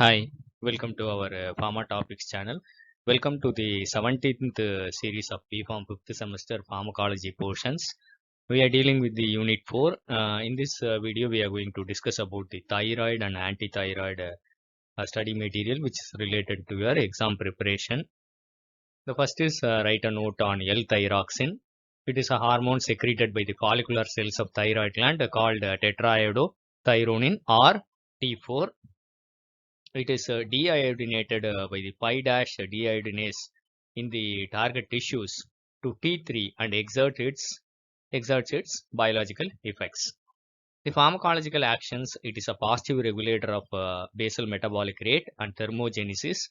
Hi, welcome to our Pharma Topics channel. Welcome to the 17th series of BPharm 5th semester pharmacology portions. We are dealing with the unit 4. In this video, we are going to discuss about the thyroid and antithyroid study material which is related to your exam preparation. The first is write a note on L-thyroxine. It is a hormone secreted by the follicular cells of thyroid gland called tetraiodothyronine or T4. It is deiodinated by the pi-deiodinase in the target tissues to T3 and exerts its biological effects. The pharmacological actions, it is a positive regulator of basal metabolic rate and thermogenesis.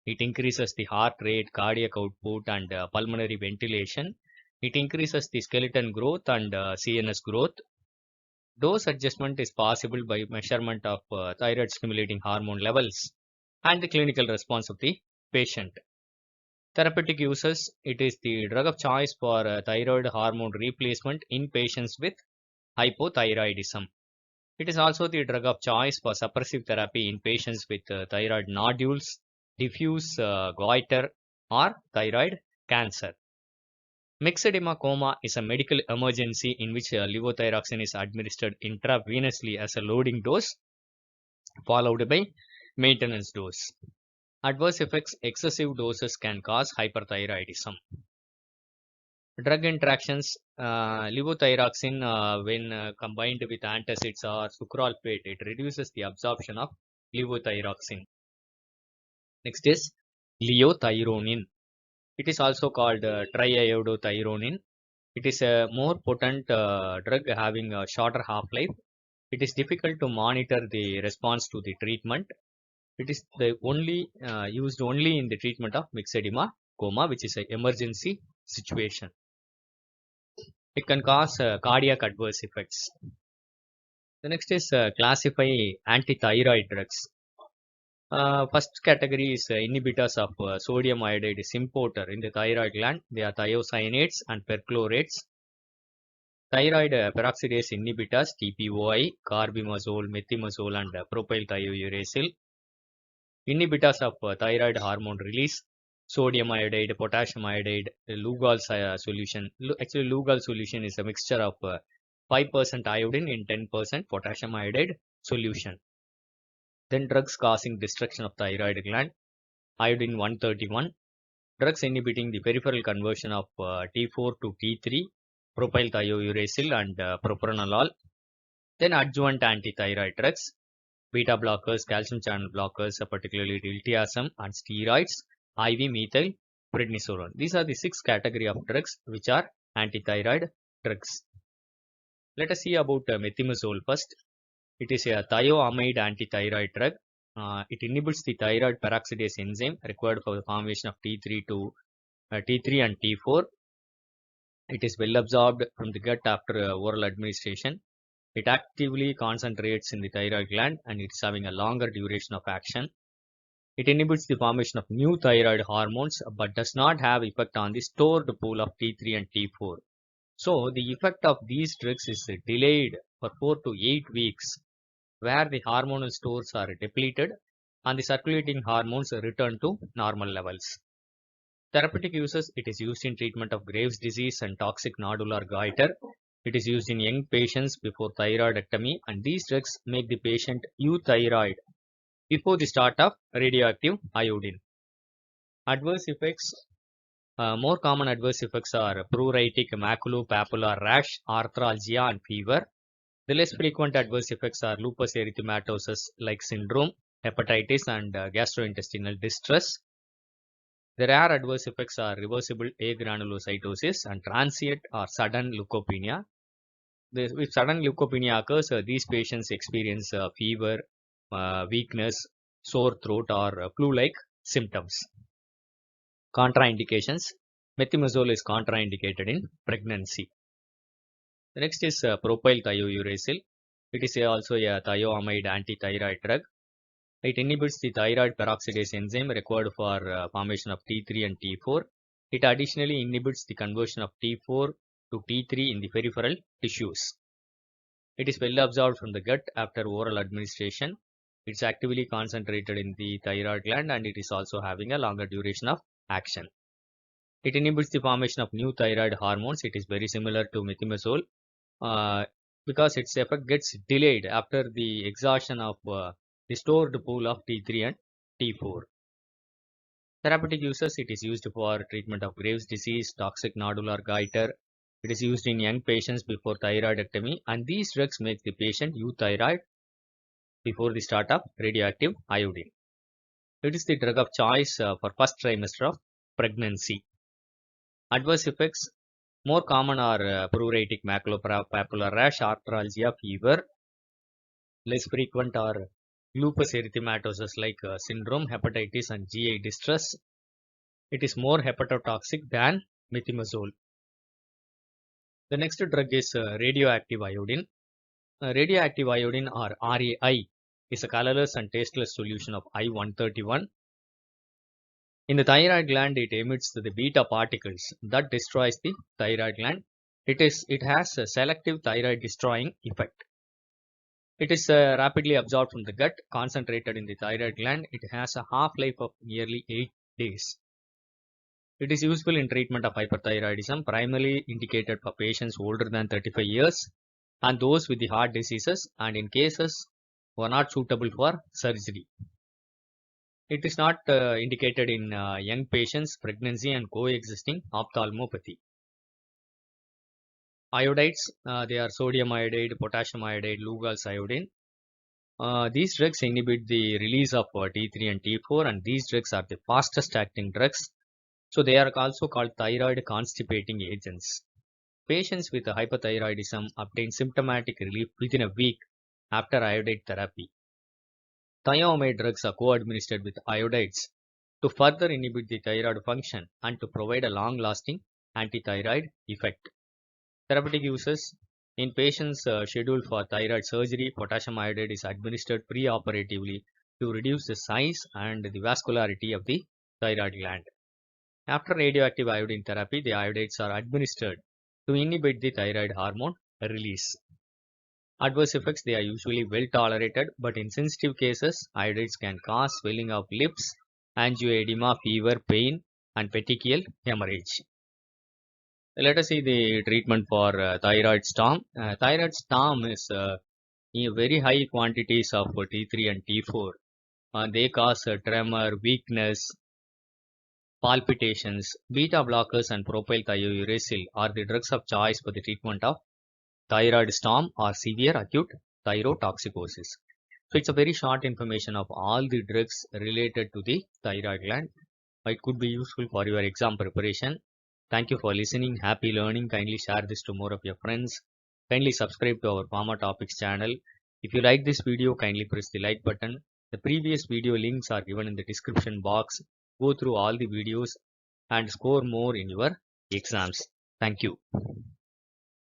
It increases the heart rate, cardiac output and pulmonary ventilation. It increases the skeleton growth and CNS growth. Dose adjustment is possible by measurement of thyroid stimulating hormone levels and the clinical response of the patient. Therapeutic uses, it is the drug of choice for thyroid hormone replacement in patients with hypothyroidism. It is also the drug of choice for suppressive therapy in patients with thyroid nodules, diffuse goiter or thyroid cancer. Myxedema coma is a medical emergency in which levothyroxine is administered intravenously as a loading dose, followed by maintenance dose. Adverse effects, excessive doses can cause hyperthyroidism. Drug interactions, levothyroxine when combined with antacids or sucralfate, it reduces the absorption of levothyroxine. Next is liothyronine. It is also called triiodothyronine. It is a more potent drug having a shorter half-life. It is difficult to monitor the response to the treatment. It is used only in the treatment of myxedema coma, which is an emergency situation. It can cause cardiac adverse effects. The next is classify antithyroid drugs. First category is inhibitors of sodium iodide symporter in the thyroid gland. They are thiocyanates and perchlorates. Thyroid peroxidase inhibitors TPOI, carbimazole, methimazole and propylthiouracil. Inhibitors of thyroid hormone release, sodium iodide, potassium iodide, Lugol solution. Actually, Lugol solution is a mixture of 5% iodine in 10% potassium iodide solution. Then drugs causing destruction of thyroid gland, iodine 131. Drugs inhibiting the peripheral conversion of T4 to T3, propylthiouracil and propranolol. Then adjuvant antithyroid drugs, beta blockers, calcium channel blockers, particularly diltiazem and steroids, IV methyl prednisolone. These are the 6 category of drugs which are antithyroid drugs. Let us see about methimazole first. It is a thioamide antithyroid drug. It inhibits the thyroid peroxidase enzyme required for the formation of T3 and T4. It is well absorbed from the gut after oral administration. It actively concentrates in the thyroid gland and it's having a longer duration of action. It inhibits the formation of new thyroid hormones but does not have effect on the stored pool of T3 and T4. So the effect of these drugs is delayed for 4 to 8 weeks, where the hormonal stores are depleted and the circulating hormones return to normal levels. Therapeutic uses, it is used in treatment of Gravesdisease and toxic nodular goiter. It is used in young patients before thyroidectomy, and these drugs make the patient euthyroid before the start of radioactive iodine. Adverse effects, more common adverse effects are pruritic maculopapular rash, arthralgia and fever. The less frequent adverse effects are lupus erythematosus-like syndrome, hepatitis and gastrointestinal distress. The rare adverse effects are reversible agranulocytosis and transient or sudden leukopenia. If sudden leukopenia occurs, these patients experience fever, weakness, sore throat or flu-like symptoms. Contraindications. Methimazole is contraindicated in pregnancy. The next is propylthiouracil. It is also a thioamide antithyroid drug. It inhibits the thyroid peroxidase enzyme required for formation of T3 and T4. It additionally inhibits the conversion of T4 to T3 in the peripheral tissues. It is well absorbed from the gut after oral administration. It's actively concentrated in the thyroid gland and it is also having a longer duration of action. It inhibits the formation of new thyroid hormones. It is very similar to methimazole because its effect gets delayed after the exhaustion of the stored pool of T3 and T4. Therapeutic uses, it is used for treatment of Gravesdisease, toxic nodular goiter. It is used in young patients before thyroidectomy, and these drugs make the patient euthyroid before the start of radioactive iodine. It is the drug of choice for first trimester of pregnancy. Adverse effects, more common are pruritic maculopapular rash, arthralgia, fever. Less frequent are lupus erythematosus like syndrome, hepatitis, and GI distress. It is more hepatotoxic than methimazole. The next drug is radioactive iodine. Radioactive iodine, or RAI, is a colorless and tasteless solution of I131. In the thyroid gland, it emits the beta particles that destroys the thyroid gland. It has a selective thyroid destroying effect. It is rapidly absorbed from the gut, concentrated in the thyroid gland. It has a half-life of nearly 8 days. It is useful in treatment of hyperthyroidism, primarily indicated for patients older than 35 years and those with the heart diseases and in cases who are not suitable for surgery. It is not indicated in young patients, pregnancy and coexisting ophthalmopathy. Iodides, they are sodium iodide, potassium iodide, Lugol's iodine. These drugs inhibit the release of T3 and T4, and these drugs are the fastest acting drugs. So they are also called thyroid constipating agents. Patients with hypothyroidism obtain symptomatic relief within a week after iodide therapy. Thioamide drugs are co-administered with iodides to further inhibit the thyroid function and to provide a long-lasting antithyroid effect. Therapeutic uses, in patients scheduled for thyroid surgery, potassium iodide is administered preoperatively to reduce the size and the vascularity of the thyroid gland. After radioactive iodine therapy, the iodides are administered to inhibit the thyroid hormone release. Adverse effects, they are usually well tolerated, but in sensitive cases, iodides can cause swelling of lips, angioedema, fever, pain, and petechial hemorrhage. Let us see the treatment for thyroid storm. Thyroid storm is in very high quantities of T3 and T4. They cause tremor, weakness, palpitations. Beta blockers and propylthiouracil are the drugs of choice for the treatment of thyroid storm or severe acute thyrotoxicosis. So it's a very short information of all the drugs related to the thyroid gland. It could be useful for your exam preparation. Thank you for listening. Happy learning. Kindly share this to more of your friends. Kindly subscribe to our Pharma Topics channel. If you like this video, kindly press the like button. The previous video links are given in the description box. Go through all the videos and score more in your exams. Thank you.